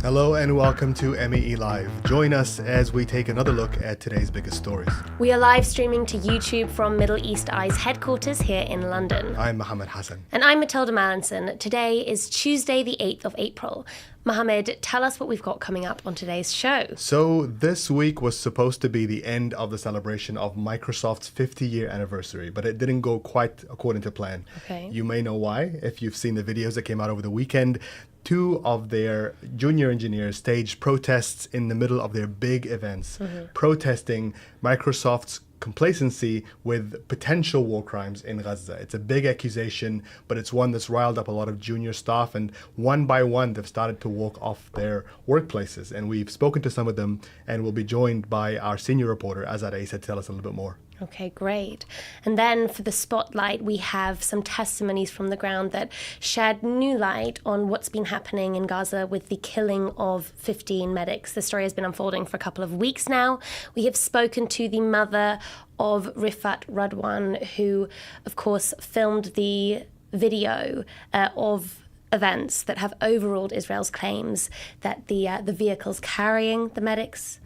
Hello and welcome to MEE Live. Join us as we take another look at today's biggest stories. We are live streaming to YouTube from Middle East Eye's headquarters here in London. I'm Mohammed Hassan. And I'm Matilda Mallinson. Today is Tuesday, the 8th of April. Mohammed, tell us what we've got coming up on today's show. So this week was supposed to be the end of the celebration of Microsoft's 50-year anniversary, but it didn't go quite according to plan. Okay. You may know why if you've seen the videos that came out over the weekend. Two of their junior engineers staged protests in the middle of their big events, protesting Microsoft's complacency with potential war crimes in Gaza. It's a big accusation, but it's one that's riled up a lot of junior staff, and one by one they've started to walk off their workplaces. And we've spoken to some of them, and we'll be joined by our senior reporter, Azad Essa, to tell us a little bit more. Okay, great. And then for the spotlight, we have some testimonies from the ground that shed new light on what's been happening in Gaza with the killing of 15 medics. The story has been unfolding for a couple of weeks now. We have spoken to the mother of Rifat Radwan, who, of course, filmed the video of events that have overruled Israel's claims that the vehicles carrying the medics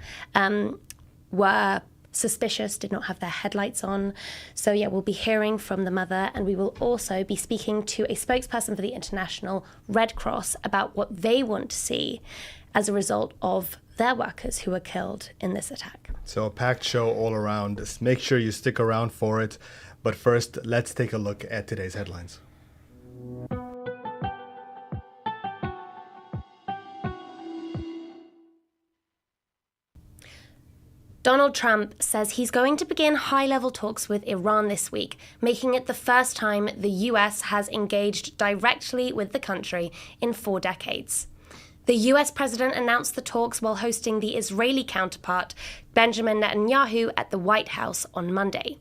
were suspicious, did not have their headlights on. So yeah, we'll be hearing from the mother, and we will also be speaking to a spokesperson for the International Red Cross about what they want to see as a result of their workers who were killed in this attack. So a packed show all around. Just make sure you stick around for it. But first, let's take a look at today's headlines. Donald Trump says he's going to begin high-level talks with Iran this week, making it the first time the US has engaged directly with the country in 4 decades. The US president announced the talks while hosting the Israeli counterpart, Benjamin Netanyahu, at the White House on Monday.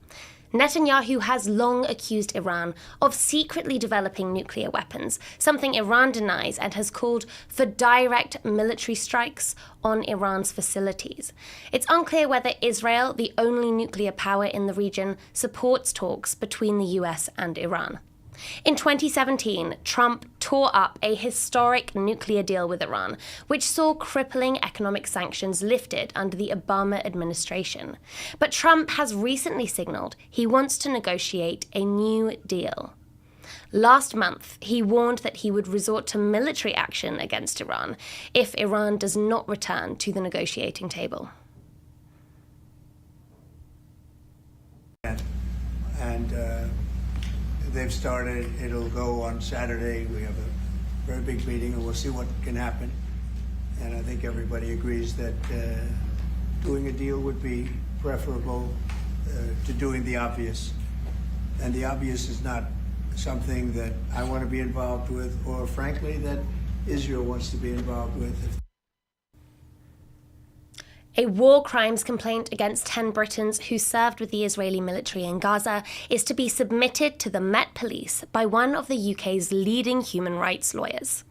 Netanyahu has long accused Iran of secretly developing nuclear weapons, something Iran denies, and has called for direct military strikes on Iran's facilities. It's unclear whether Israel, the only nuclear power in the region, supports talks between the US and Iran. In 2017, Trump tore up a historic nuclear deal with Iran, which saw crippling economic sanctions lifted under the Obama administration. But Trump has recently signaled he wants to negotiate a new deal. Last month, he warned that he would resort to military action against Iran if Iran does not return to the negotiating table. They've started. It'll go on Saturday. We have a very big meeting, and we'll see what can happen. And I think everybody agrees that doing a deal would be preferable to doing the obvious. And the obvious is not something that I want to be involved with, or frankly, that Israel wants to be involved with. A war crimes complaint against 10 Britons who served with the Israeli military in Gaza is to be submitted to the Met Police by one of the UK's leading human rights lawyers.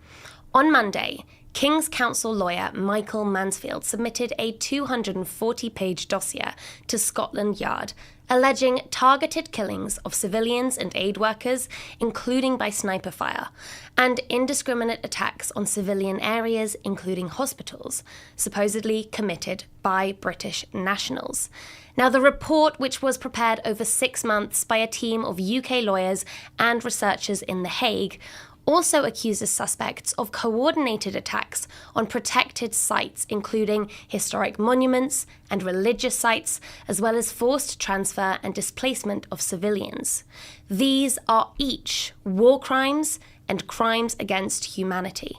On Monday, King's Counsel lawyer Michael Mansfield submitted a 240-page dossier to Scotland Yard, alleging targeted killings of civilians and aid workers, including by sniper fire, and indiscriminate attacks on civilian areas, including hospitals, supposedly committed by British nationals. Now, the report, which was prepared over 6 months by a team of UK lawyers and researchers in The Hague, also accuses suspects of coordinated attacks on protected sites, including historic monuments and religious sites, as well as forced transfer and displacement of civilians. These are each war crimes and crimes against humanity.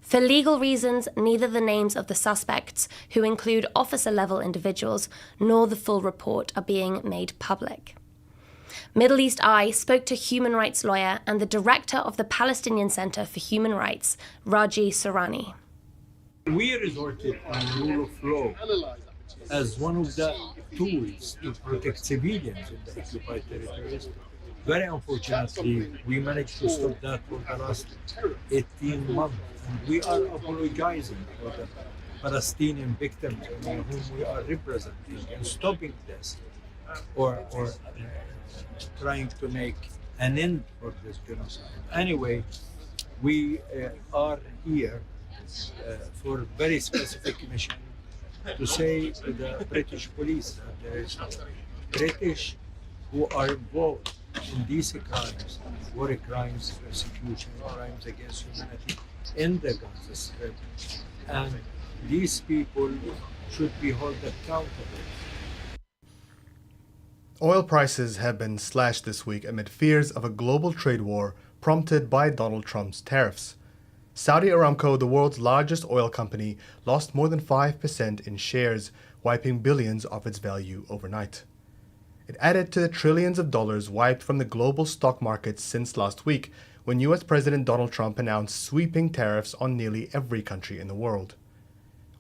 For legal reasons, neither the names of the suspects, who include officer-level individuals, nor the full report are being made public. Middle East Eye spoke to human rights lawyer and the director of the Palestinian Center for Human Rights, Raji Sourani. We resorted on rule of law as one of the tools to protect civilians in the occupied territories. Very unfortunately, we managed to stop that for the last 18 months. And we are apologizing for the Palestinian victims whom we are representing and stopping this or trying to make an end for this genocide. Anyway, we are here for very specific mission to say to the British police that there is British who are involved in these crimes, war crimes, persecution, crimes against humanity in the Gaza Strip, and these people should be held accountable. Oil prices have been slashed this week amid fears of a global trade war prompted by Donald Trump's tariffs. Saudi Aramco, the world's largest oil company, lost more than 5% in shares, wiping billions of its value overnight. It added to the trillions of dollars wiped from the global stock markets since last week, when US President Donald Trump announced sweeping tariffs on nearly every country in the world.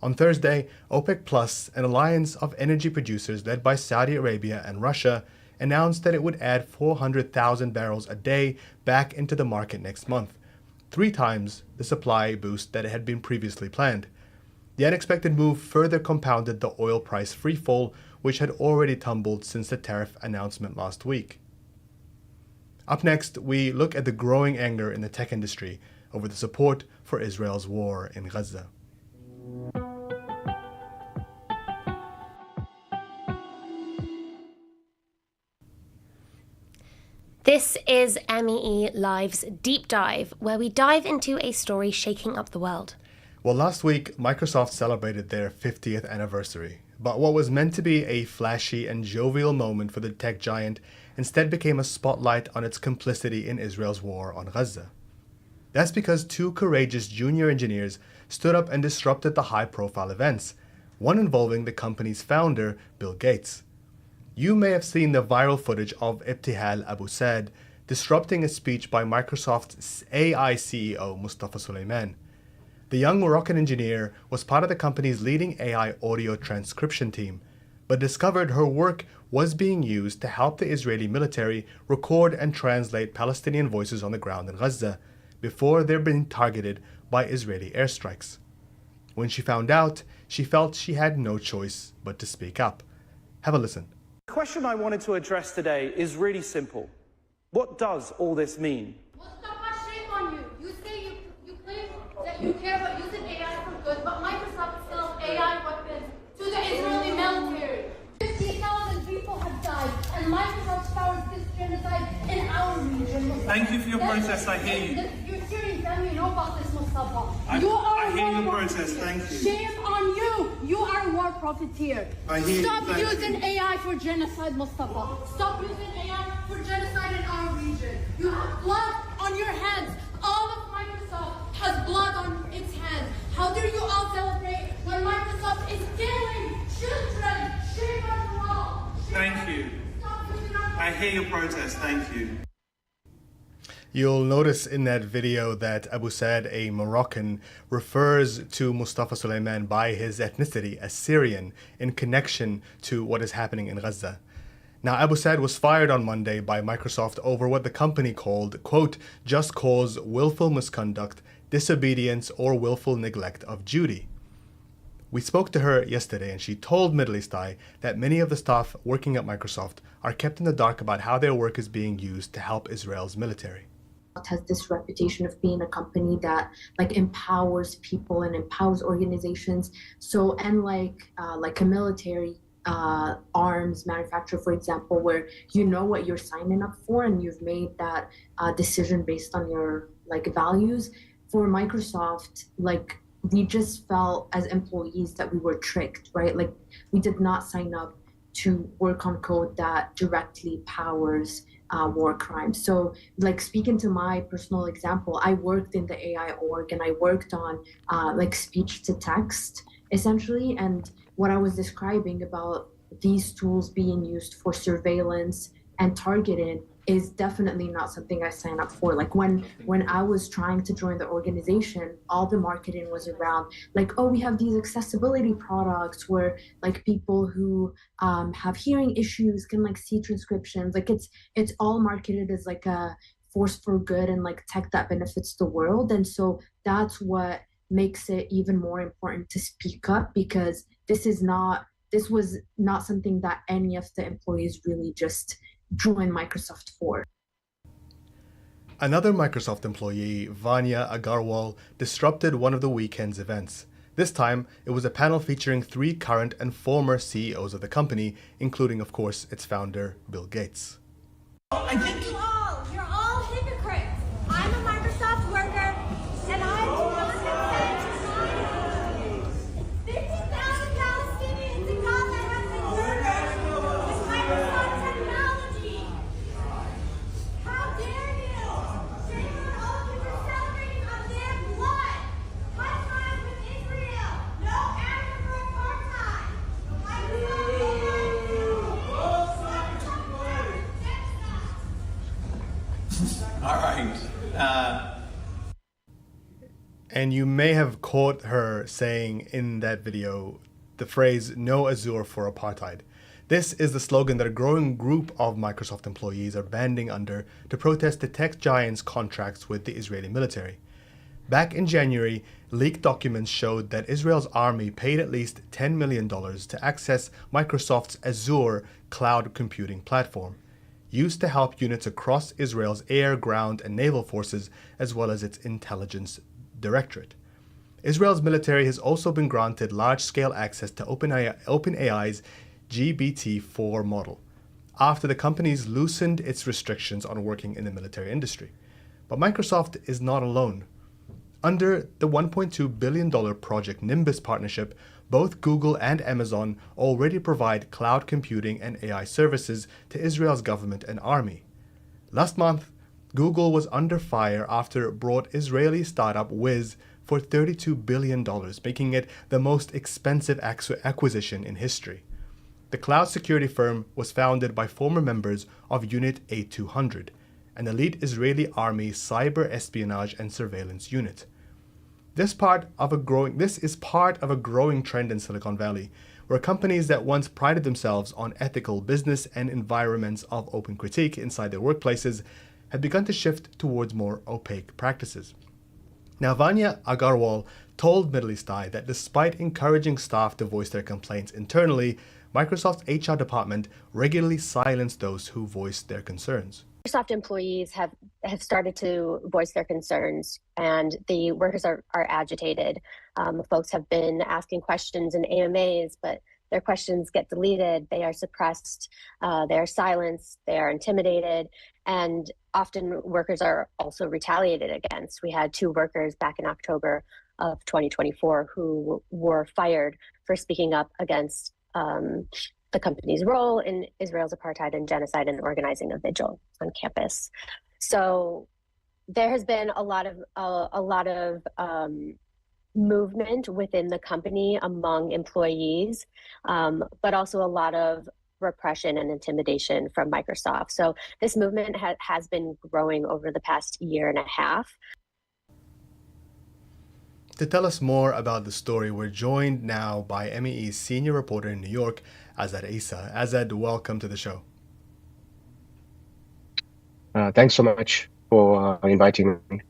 On Thursday, OPEC Plus, an alliance of energy producers led by Saudi Arabia and Russia, announced that it would add 400,000 barrels a day back into the market next month, 3 times the supply boost that had been previously planned. The unexpected move further compounded the oil price freefall, which had already tumbled since the tariff announcement last week. Up next, we look at the growing anger in the tech industry over the support for Israel's war in Gaza. This is MEE Live's Deep Dive, where we dive into a story shaking up the world. Well, last week, Microsoft celebrated their 50th anniversary, but what was meant to be a flashy and jovial moment for the tech giant instead became a spotlight on its complicity in Israel's war on Gaza. That's because 2 courageous junior engineers stood up and disrupted the high-profile events, one involving the company's founder, Bill Gates. You may have seen the viral footage of Ibtihal Abu Said disrupting a speech by Microsoft's AI CEO, Mustafa Suleyman. The young Moroccan engineer was part of the company's leading AI audio transcription team, but discovered her work was being used to help the Israeli military record and translate Palestinian voices on the ground in Gaza before they're being targeted by Israeli airstrikes. When she found out, she felt she had no choice but to speak up. Have a listen. The question I wanted to address today is really simple. What does all this mean? Mustafa, shame on you. You say you claim that you care about using AI for good, but Microsoft sells AI weapons to the Israeli military. 50,000 people have died, and Microsoft powers this genocide in our region. Thank you for your protest, I hear you. Your Syrian family know about this, Mustafa. I hear your protest, thank you. Shame on you. You are a war profiteer. I hear you, Stop thank you. using AI for genocide, Mustafa. Stop using AI for genocide in our region. You have blood on your hands. All of Microsoft has blood on its hands. How dare you all celebrate when Microsoft is killing children? Shame on you all. Thank you. Stop using our I hear your protest, thank you. You'll notice in that video that Abu Said, a Moroccan, refers to Mustafa Suleyman by his ethnicity as Syrian in connection to what is happening in Gaza. Now, Abu Said was fired on Monday by Microsoft over what the company called, quote, just cause willful misconduct, disobedience, or willful neglect of duty. We spoke to her yesterday and she told Middle East Eye that many of the staff working at Microsoft are kept in the dark about how their work is being used to help Israel's military. Has this reputation of being a company that empowers people and empowers organizations. So like a military arms manufacturer, for example, where you know what you're signing up for and you've made that decision based on your values. For Microsoft, we just felt as employees that we were tricked, right? We did not sign up to work on code that directly powers war crimes. So speaking to my personal example, I worked in the AI org and I worked on speech to text essentially. And what I was describing about these tools being used for surveillance and targeting is definitely not something I signed up for. When I was trying to join the organization, all the marketing was around oh, we have these accessibility products where people who have hearing issues can see transcriptions. It's all marketed as a force for good and tech that benefits the world. And so that's what makes it even more important to speak up, because this was not something that any of the employees really just join Microsoft for. Another Microsoft employee, Vanya Agarwal, disrupted one of the weekend's events. This time, it was a panel featuring 3 current and former CEOs of the company, including, of course, its founder, Bill Gates. I think you're all hypocrites. I'm a Microsoft worker, and I do not consent to 50,000 Palestinians in Gaza have been murdered with Microsoft technology. How dare you? Shame on all of you for celebrating of their blood. My time with Israel. No anger for apartheid. Microsoft will not do. All right. And you may have caught her saying in that video the phrase, "No Azure for apartheid." This is the slogan that a growing group of Microsoft employees are banding under to protest the tech giant's contracts with the Israeli military. Back in January, leaked documents showed that Israel's army paid at least $10 million to access Microsoft's Azure cloud computing platform, used to help units across Israel's air, ground, and naval forces, as well as its intelligence directorate. Israel's military has also been granted large-scale access to OpenAI's GPT-4 model, after the company's loosened its restrictions on working in the military industry. But Microsoft is not alone. Under the $1.2 billion Project Nimbus partnership, both Google and Amazon already provide cloud computing and AI services to Israel's government and army. Last month, Google was under fire after it bought Israeli startup Wiz for $32 billion, making it the most expensive acquisition in history. The cloud security firm was founded by former members of Unit 8200, an elite Israeli army cyber espionage and surveillance unit. This is part of a growing trend in Silicon Valley, where companies that once prided themselves on ethical business and environments of open critique inside their workplaces have begun to shift towards more opaque practices. Now, Vanya Agarwal told Middle East Eye that despite encouraging staff to voice their complaints internally, Microsoft's HR department regularly silenced those who voiced their concerns. Microsoft employees have started to voice their concerns, and the workers are agitated. Folks have been asking questions in AMAs, but their questions get deleted, they are suppressed, they are silenced, they are intimidated, and often workers are also retaliated against. We had 2 workers back in October of 2024 who were fired for speaking up against the company's role in Israel's apartheid and genocide and organizing a vigil on campus. So there has been a lot of movement within the company among employees, but also a lot of repression and intimidation from Microsoft. So this movement has been growing over the past year and a half. To tell us more about the story, we're joined now by MEE's senior reporter in New York, Azad Essa. Azad, welcome to the show. Thanks so much for inviting me.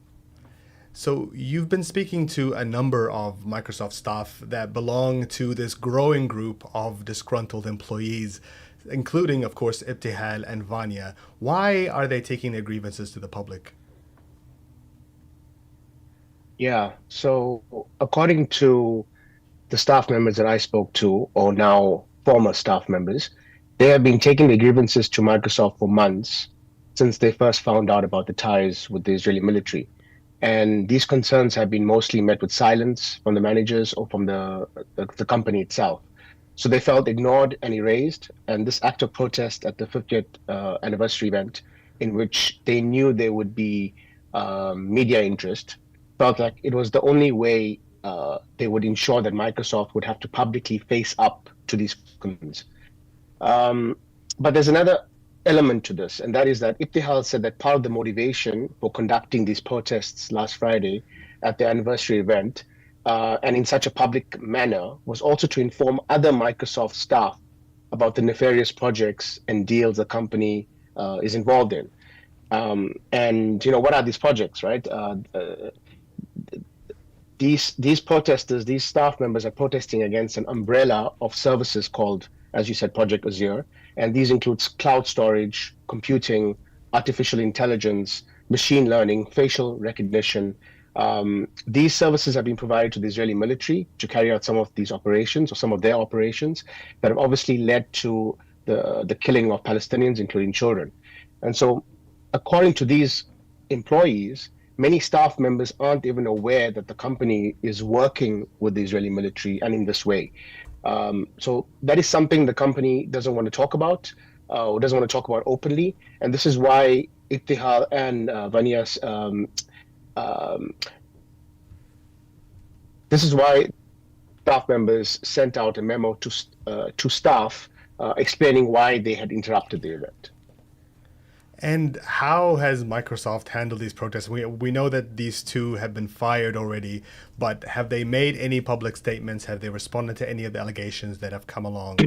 So you've been speaking to a number of Microsoft staff that belong to this growing group of disgruntled employees, including, of course, Ibtihal and Vanya. Why are they taking their grievances to the public? Yeah, so according to the staff members that I spoke to, or now former staff members, they have been taking their grievances to Microsoft for months since they first found out about the ties with the Israeli military. And these concerns have been mostly met with silence from the managers or from the company itself. So they felt ignored and erased. And this act of protest at the 50th anniversary event, in which they knew there would be media interest, felt like it was the only way they would ensure that Microsoft would have to publicly face up to these concerns. But there's another element to this, and that is that Ibtihal said that part of the motivation for conducting these protests last Friday at the anniversary event, and in such a public manner, was also to inform other Microsoft staff about the nefarious projects and deals the company is involved in. And what are these projects, right? These protesters, these staff members are protesting against an umbrella of services called, as you said, Project Azure. And these includes cloud storage, computing, artificial intelligence, machine learning, facial recognition. These services have been provided to the Israeli military to carry out some of these operations or some of their operations that have obviously led to the killing of Palestinians, including children. And so, according to these employees, many staff members aren't even aware that the company is working with the Israeli military and in this way. So that is something the company doesn't want to talk about, or doesn't want to talk about openly. And this is why Ittihad and Vanias, this is why staff members sent out a memo to staff explaining why they had interrupted the event. And how has Microsoft handled these protests? We know that these two have been fired already, but have they made any public statements? Have they responded to any of the allegations that have come along?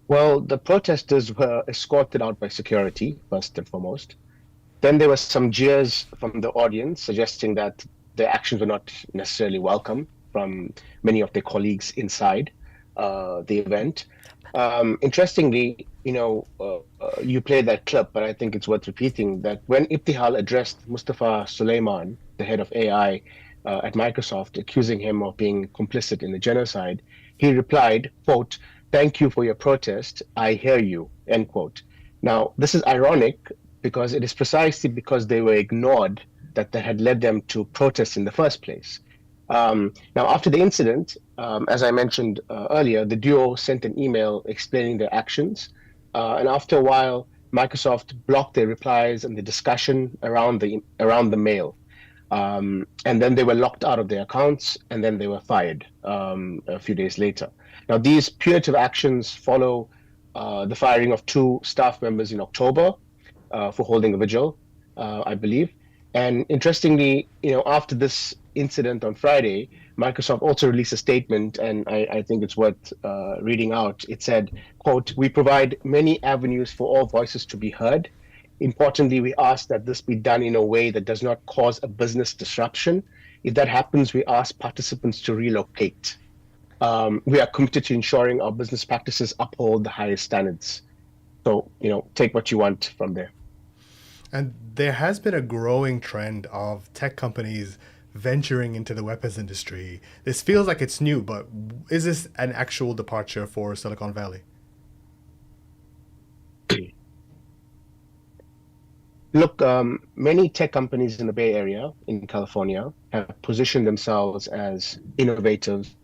Well, the protesters were escorted out by security, first and foremost. Then there was some jeers from the audience suggesting that their actions were not necessarily welcome from many of their colleagues inside the event. Interestingly, you played that clip, but I think it's worth repeating that when Ibtihal addressed Mustafa Suleyman, the head of AI at Microsoft, accusing him of being complicit in the genocide, he replied, quote, "Thank you for your protest. I hear you," end quote. Now, this is ironic because it is precisely because they were ignored that had led them to protest in the first place. Now, after the incident, as I mentioned earlier, the duo sent an email explaining their actions. And after a while, Microsoft blocked their replies and the discussion around the mail. And then they were locked out of their accounts, and then they were fired a few days later. Now, these punitive actions follow the firing of 2 staff members in October for holding a vigil, I believe. And interestingly, after this incident on Friday, Microsoft also released a statement, and I think it's worth reading out. It said, quote, "We provide many avenues for all voices to be heard. Importantly, we ask that this be done in a way that does not cause a business disruption. If that happens, we ask participants to relocate. We are committed to ensuring our business practices uphold the highest standards." So, take what you want from there. And there has been a growing trend of tech companies venturing into the weapons industry. This feels like it's new, but is this an actual departure for Silicon Valley? Look, many tech companies in the Bay Area in California have positioned themselves as innovators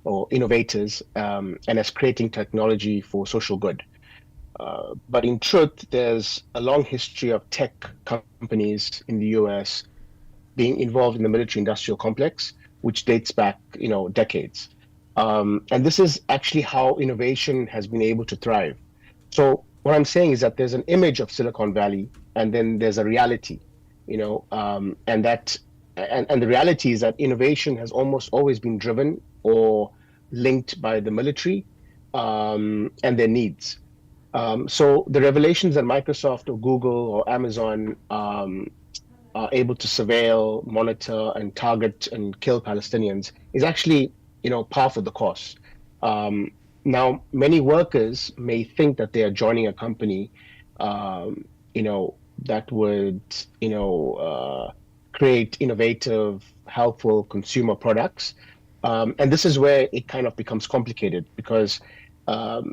and as creating technology for social good. But in truth, there's a long history of tech companies in the US being involved in the military-industrial complex, which dates back, decades. And this is actually how innovation has been able to thrive. So what I'm saying is that there's an image of Silicon Valley, and then there's a reality, and the reality is that innovation has almost always been driven or linked by the military and their needs. So the revelations that Microsoft or Google or Amazon are able to surveil, monitor, and target and kill Palestinians is actually, par for the course. Now, many workers may think that they are joining a company, that would, create innovative, helpful consumer products. And this is where it kind of becomes complicated because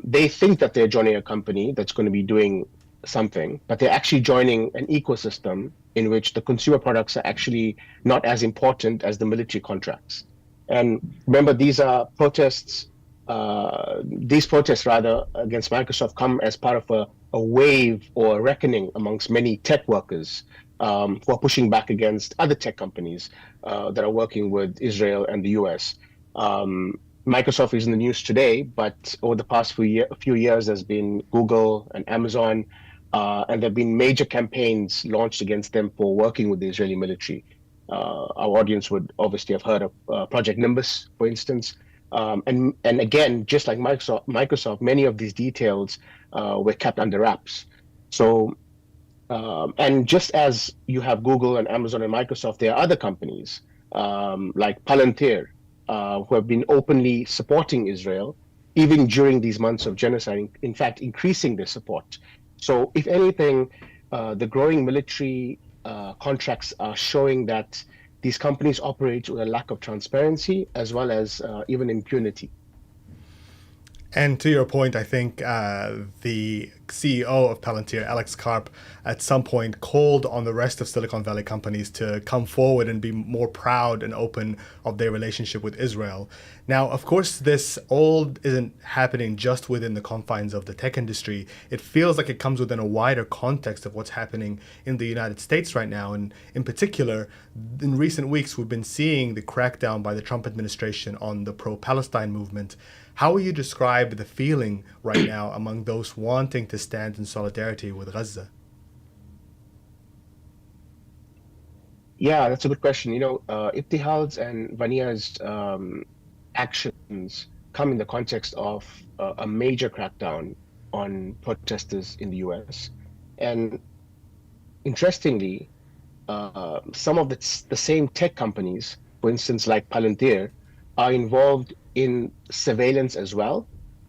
they think that they're joining a company that's going to be doing something, but they're actually joining an ecosystem in which the consumer products are actually not as important as the military contracts. And remember, these are protests. These protests, rather, against Microsoft come as part of a wave or a reckoning amongst many tech workers who are pushing back against other tech companies that are working with Israel and the US. Microsoft is in the news today, but over the past few years, there's been Google and Amazon, and there have been major campaigns launched against them for working with the Israeli military. Our audience would obviously have heard of Project Nimbus, for instance. And again, just like Microsoft, many of these details were kept under wraps. So, and just as you have Google and Amazon and Microsoft, there are other companies like Palantir, who have been openly supporting Israel, even during these months of genocide, in fact, increasing their support. So if anything, the growing military contracts are showing that these companies operate with a lack of transparency as well as even impunity. And to your point, I think the CEO of Palantir, Alex Karp, at some point called on the rest of Silicon Valley companies to come forward and be more proud and open of their relationship with Israel. Now, of course, this all isn't happening just within the confines of the tech industry. It feels like it comes within a wider context of what's happening in the United States right now. And in particular, in recent weeks, we've been seeing the crackdown by the Trump administration on the pro-Palestine movement. How would you describe the feeling right now among those wanting to stand in solidarity with Gaza? Yeah, that's a good question. Ibtihal's and Vania's actions come in the context of a major crackdown on protesters in the US. And interestingly, some of the same tech companies, for instance, like Palantir, are involved in surveillance as well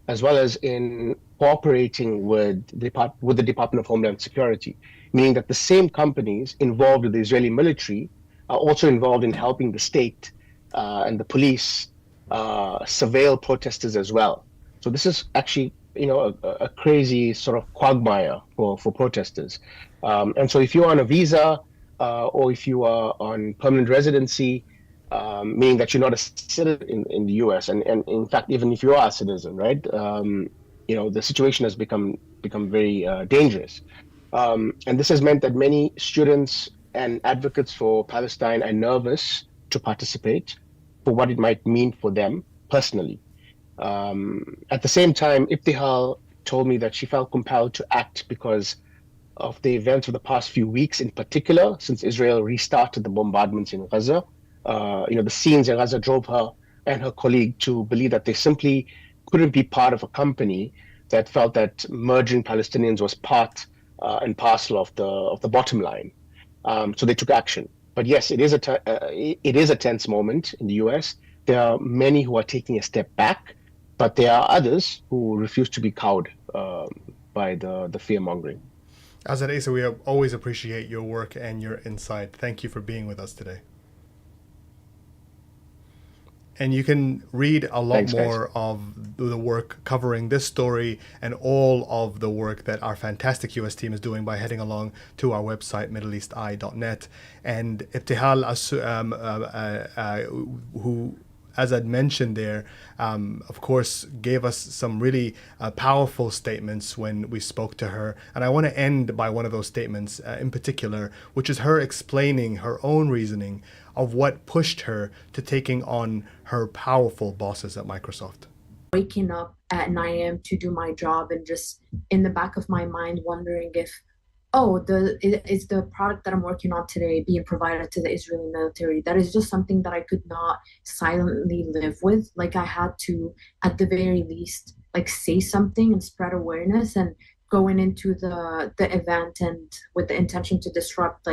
as in cooperating with the Department of Homeland Security, meaning that the same companies involved with the Israeli military are also involved in helping the state and the police surveil protesters as well. So this is actually, a crazy sort of quagmire for protesters. And so if you're on a visa or if you are on permanent residency, meaning that you're not a citizen in the US, and in fact, even if you are a citizen, right, the situation has become very dangerous. And this has meant that many students and advocates for Palestine are nervous to participate for what it might mean for them personally. At the same time, Ibtihal told me that she felt compelled to act because of the events of the past few weeks, in particular, since Israel restarted the bombardments in Gaza. The scenes in Gaza drove her and her colleague to believe that they simply couldn't be part of a company that felt that murdering Palestinians was part and parcel of the bottom line. So they took action. But yes, it is a tense moment in the US. There are many who are taking a step back, but there are others who refuse to be cowed by the fear-mongering. Azad Essa, we always appreciate your work and your insight. Thank you for being with us today. And you can read a lot more of the work covering this story and all of the work that our fantastic US team is doing by heading along to our website, middleeasti.net. And Ibtihal, who, as I'd mentioned there, of course, gave us some really powerful statements when we spoke to her. And I want to end by one of those statements in particular, which is her explaining her own reasoning of what pushed her to taking on her powerful bosses at Microsoft. Waking up at 9 a.m. to do my job and just in the back of my mind wondering if, is the product that I'm working on today being provided to the Israeli military? That is just something that I could not silently live with. Like I had to, at the very least, say something and spread awareness. And going into the event and with the intention to disrupt,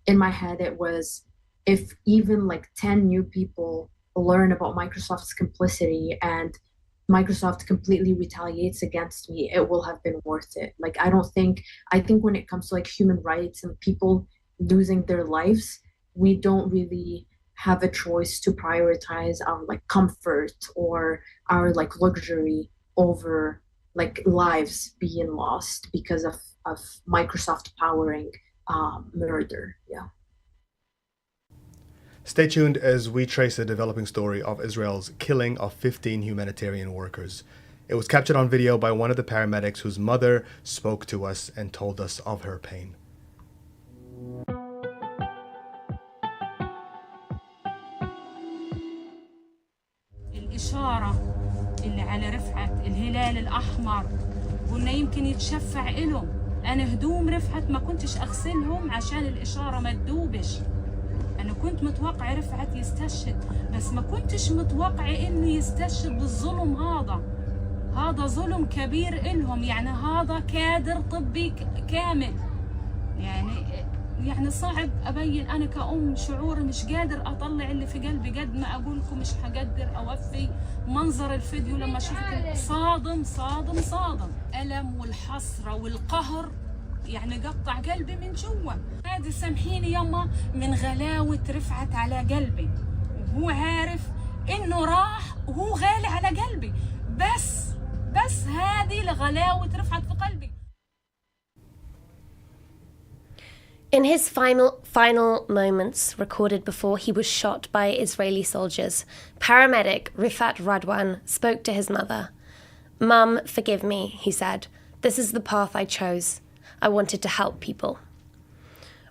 in my head it was, if even 10 new people learn about Microsoft's complicity and Microsoft completely retaliates against me, it will have been worth it. I think when it comes to human rights and people losing their lives, we don't really have a choice to prioritize our comfort or our luxury over lives being lost because of Microsoft powering murder. Yeah. Stay tuned as we trace the developing story of Israel's killing of 15 humanitarian workers. It was captured on video by one of the paramedics whose mother spoke to us and told us of her pain. الإشارة اللي على رفعت الهلال الأحمر قلنا يمكن يتشفع إلهم. أنا هدوم رفعت ما كنتش أغسلهم عشان الإشارة ما تدوبش. أنا كنت متوقع رفعت يستشهد بس ما كنتش متوقع إنه يستشهد بالظلم هذا ظلم كبير إلهم. يعني هذا كادر طبي كامل. يعني صعب أبين أنا كأم شعوري مش قادر أطلع اللي في قلبي قد ما أقول لكم مش هقدر أوفي منظر الفيديو لما شفت صادم. ألم والحسرة والقهر يعني قطع قلبي من جوا. هذه سامحيني يما من غلاوة رفعت على قلبي، وهو عارف إنه راح وهو غالي على قلبي، بس هذه لغلاوة رفعت في قلبي. In his final moments recorded before he was shot by Israeli soldiers, paramedic Rifat Radwan spoke to his mother. "Mum, forgive me," he said. "This is the path I chose. I wanted to help people."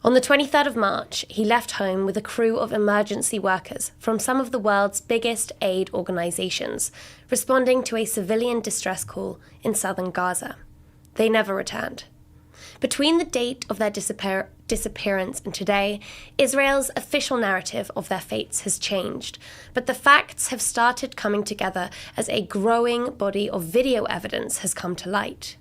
On the 23rd of March, he left home with a crew of emergency workers from some of the world's biggest aid organizations, responding to a civilian distress call in southern Gaza. They never returned. Between the date of their disappearance and today, Israel's official narrative of their fates has changed, but the facts have started coming together as a growing body of video evidence has come to light.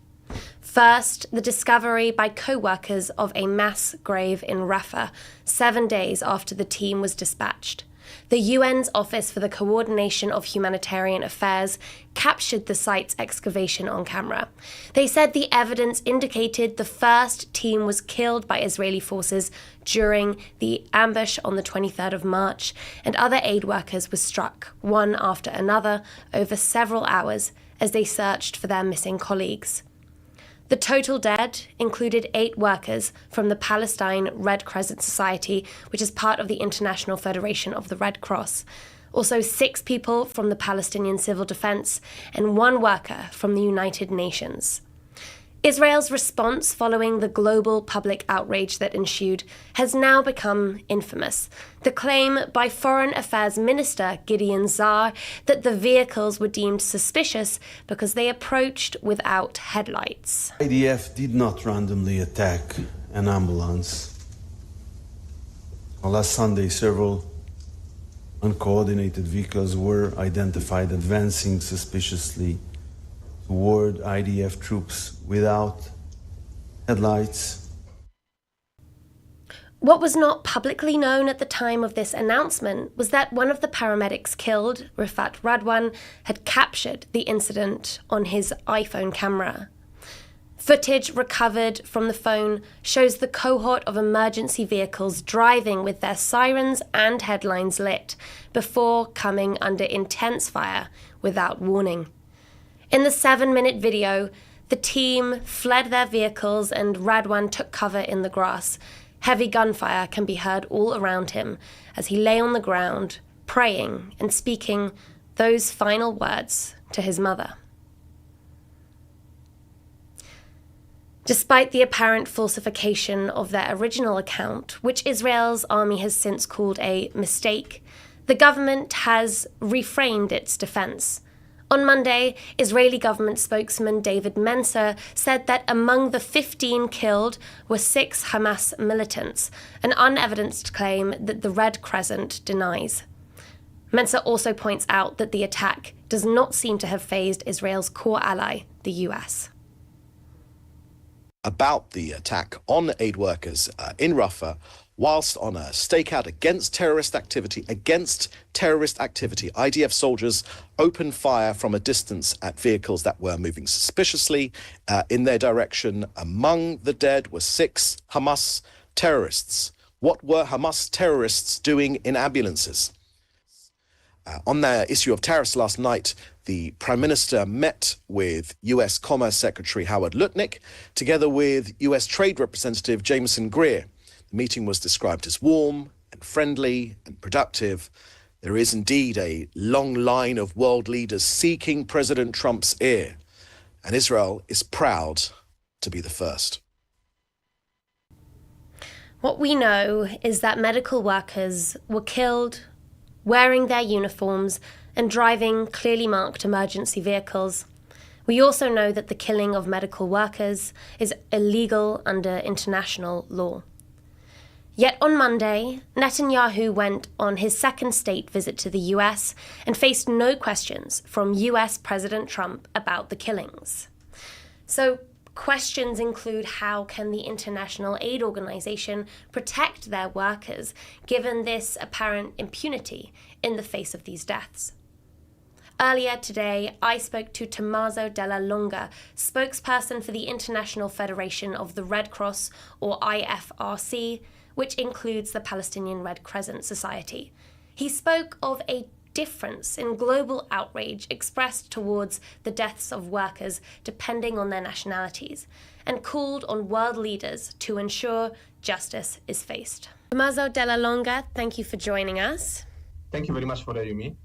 First, the discovery by co-workers of a mass grave in Rafah 7 days after the team was dispatched. The UN's Office for the Coordination of Humanitarian Affairs captured the site's excavation on camera. They said the evidence indicated the first team was killed by Israeli forces during the ambush on the 23rd of March, and other aid workers were struck, one after another, over several hours as they searched for their missing colleagues. The total dead included 8 workers from the Palestine Red Crescent Society, which is part of the International Federation of the Red Cross. Also 6 people from the Palestinian Civil Defense and 1 worker from the United Nations. Israel's response following the global public outrage that ensued has now become infamous. The claim by Foreign Affairs Minister Gideon Saar that the vehicles were deemed suspicious because they approached without headlights. IDF did not randomly attack an ambulance. Last Sunday, several uncoordinated vehicles were identified advancing suspiciously toward IDF troops without headlights. What was not publicly known at the time of this announcement was that one of the paramedics killed, Rifat Radwan, had captured the incident on his iPhone camera. Footage recovered from the phone shows the cohort of emergency vehicles driving with their sirens and headlines lit before coming under intense fire without warning. In the 7-minute video, the team fled their vehicles and Radwan took cover in the grass. Heavy gunfire can be heard all around him as he lay on the ground, praying and speaking those final words to his mother. Despite the apparent falsification of their original account, which Israel's army has since called a mistake, the government has reframed its defense. On Monday, Israeli government spokesman David Mencer said that among the 15 killed were 6 Hamas militants, an unevidenced claim that the Red Crescent denies. Mencer also points out that the attack does not seem to have fazed Israel's core ally, the US. About the attack on aid workers in Rafah, whilst on a stakeout against terrorist activity, IDF soldiers opened fire from a distance at vehicles that were moving suspiciously in their direction. Among the dead were 6 Hamas terrorists. What were Hamas terrorists doing in ambulances? On the issue of tariffs last night, the Prime Minister met with US Commerce Secretary Howard Lutnick, together with US Trade Representative Jameson Greer. The meeting was described as warm and friendly and productive. There is indeed a long line of world leaders seeking President Trump's ear, and Israel is proud to be the first. What we know is that medical workers were killed wearing their uniforms and driving clearly marked emergency vehicles. We also know that the killing of medical workers is illegal under international law. Yet on Monday, Netanyahu went on his second state visit to the US and faced no questions from US President Trump about the killings. So questions include how can the International Aid Organization protect their workers given this apparent impunity in the face of these deaths? Earlier today, I spoke to Tommaso Della Longa, spokesperson for the International Federation of the Red Cross, or IFRC, which includes the Palestinian Red Crescent Society. He spoke of a difference in global outrage expressed towards the deaths of workers depending on their nationalities, and called on world leaders to ensure justice is faced. Tommaso Della Longa, thank you for joining us. Thank you very much for having me.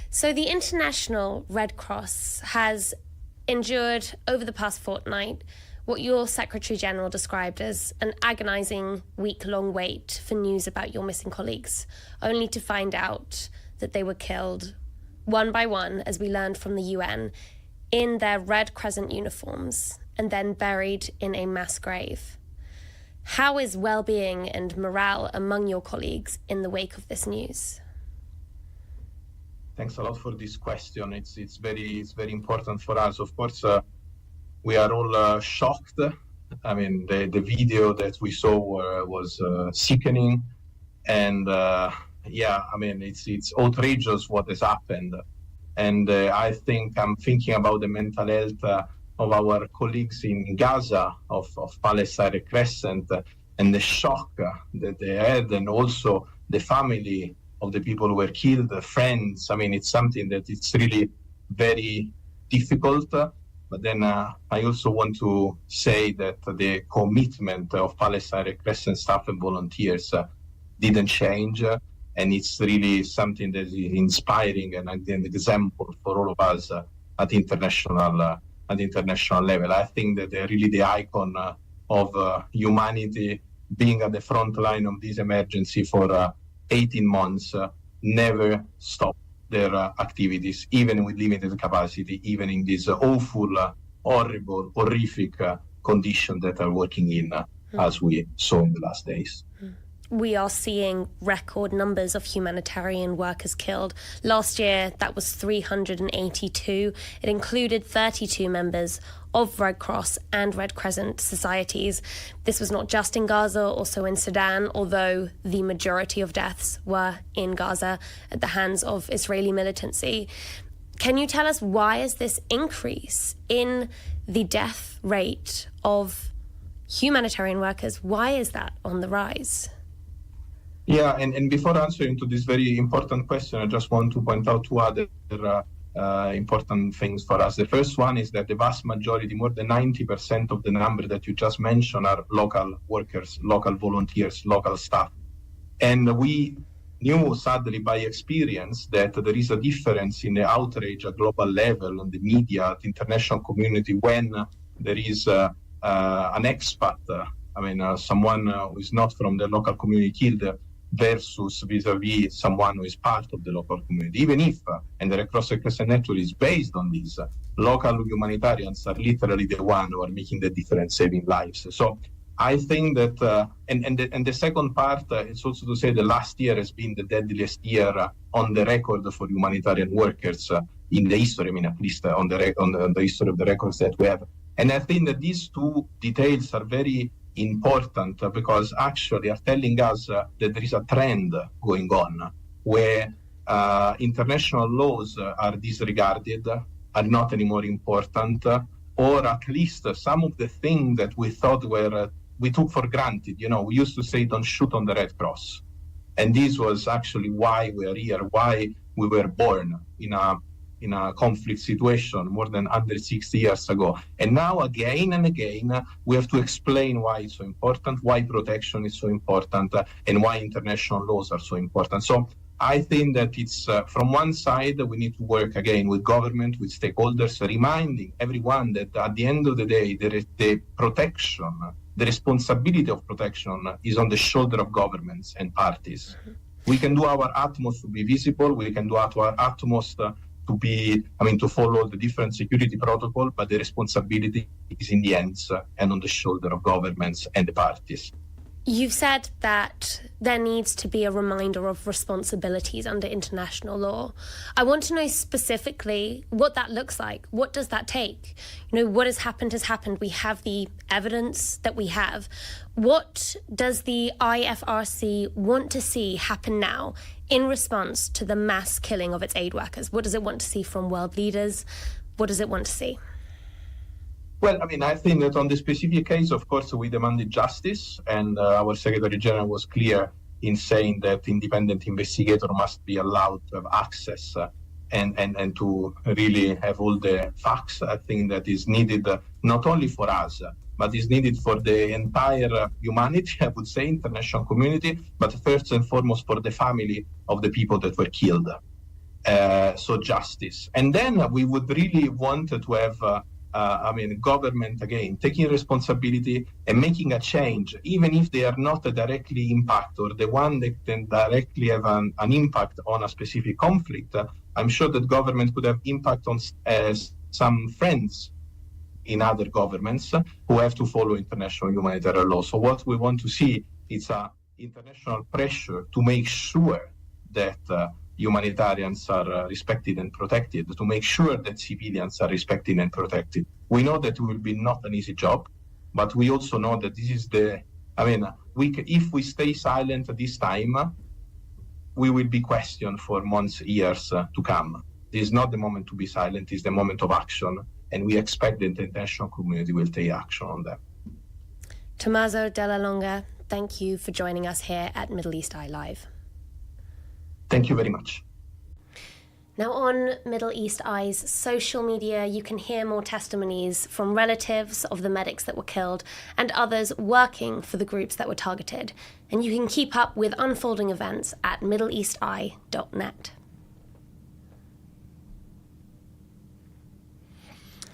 So the International Red Cross has endured over the past fortnight what your Secretary General described as an agonizing week-long wait for news about your missing colleagues, only to find out that they were killed one by one, as we learned from the UN, in their Red Crescent uniforms and then buried in a mass grave. How is well-being and morale among your colleagues in the wake of this news? Thanks a lot for this question. It's very important for us. Of course, we are all shocked. I mean, the video that we saw was sickening, and I mean, it's outrageous what has happened. And I think I'm thinking about the mental health of our colleagues in Gaza, of Palestine Red Crescent, and the shock that they had, and also the family of the people who were killed, the friends. I mean, it's something that it's really very difficult. But then I also want to say that the commitment of Palestine Red Crescent staff and volunteers didn't change. And it's really something that is inspiring and an example for all of us at international level. I think that they're really the icon of humanity, being at the front line of this emergency for 18 months, never stop their activities, even with limited capacity, even in these awful, horrible, horrific conditions that are working in, as we saw in the last days. We are seeing record numbers of humanitarian workers killed. Last year, that was 382. It included 32 members of Red Cross and Red Crescent societies. This was not just in Gaza, also in Sudan, although the majority of deaths were in Gaza at the hands of Israeli militancy. Can you tell us, why is this increase in the death rate of humanitarian workers? Why is that on the rise? Yeah, and before answering to this very important question, I just want to point out two other important things for us. The first one is that the vast majority, more than 90% of the number that you just mentioned, are local workers, local volunteers, local staff. And we knew, sadly, by experience, that there is a difference in the outrage at global level, on the media, the international community, when there is an expat, someone who is not from the local community killed, versus vis-a-vis someone who is part of the local community. Even if, and the Red Cross Red Crescent Network is based on this, local humanitarians are literally the one who are making the difference, saving lives. So I think that, and the second part is also to say the last year has been the deadliest year on the record for humanitarian workers in the history, at least on the history of the records that we have. And I think that these two details are very important because actually are telling us that there is a trend going on where international laws are disregarded, are not anymore important, or at least some of the things that we thought we took for granted. We used to say, don't shoot on the Red Cross. And this was actually why we are here, why we were born in a conflict situation more than 160 years ago. And now again and again, we have to explain why it's so important, why protection is so important, and why international laws are so important. So I think that it's, from one side, we need to work again with government, with stakeholders, reminding everyone that at the end of the day, the protection, the responsibility of protection is on the shoulder of governments and parties. We can do our utmost to be visible, we can do our utmost to follow the different security protocol, but the responsibility is in the hands and on the shoulder of governments and the parties. You've said that there needs to be a reminder of responsibilities under international law. I want to know specifically what that looks like. What does that take? You know, what has happened has happened. We have the evidence that we have. What does the IFRC want to see happen now in response to the mass killing of its aid workers? What does it want to see from world leaders? What does it want to see? Well, I mean, I think that on the specific case, of course, we demanded justice, and our Secretary General was clear in saying that independent investigator must be allowed to have access and to really have all the facts. I think that is needed not only for us, but is needed for the entire humanity, I would say, international community, but first and foremost for the family of the people that were killed. So justice. And then we would really want to have government, again, taking responsibility and making a change, even if they are not directly impact or the one that can directly have an impact on a specific conflict. I'm sure that government could have impact on some friends in other governments who have to follow international humanitarian law. So what we want to see is international pressure to make sure that humanitarians are respected and protected, to make sure that civilians are respected and protected. We know that it will be not an easy job, but we also know that this is if we stay silent this time, we will be questioned for months, years to come. This is not the moment to be silent, it's the moment of action, and we expect that the international community will take action on that. Tommaso Della Longa, thank you for joining us here at Middle East Eye Live. Thank you very much. Now on Middle East Eye's social media, you can hear more testimonies from relatives of the medics that were killed and others working for the groups that were targeted. And you can keep up with unfolding events at middleeasteye.net.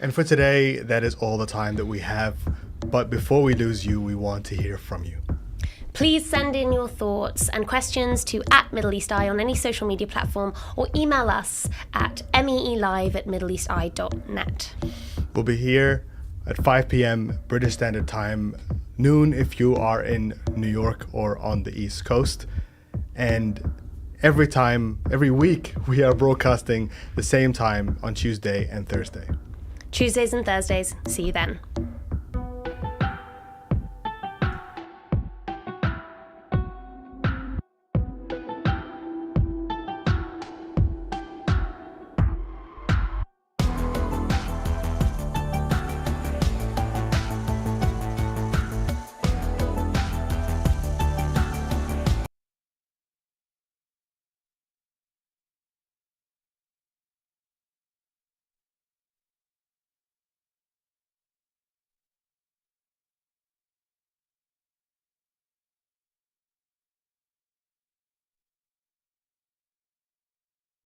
And for today, that is all the time that we have. But before we lose you, we want to hear from you. Please send in your thoughts and questions to @MiddleEastEye on any social media platform or email us at meelive@middleeasteye.net. We'll be here at 5 p.m. British Standard Time, noon if you are in New York or on the East Coast. And every week, we are broadcasting the same time on Tuesday and Thursday. Tuesdays and Thursdays. See you then.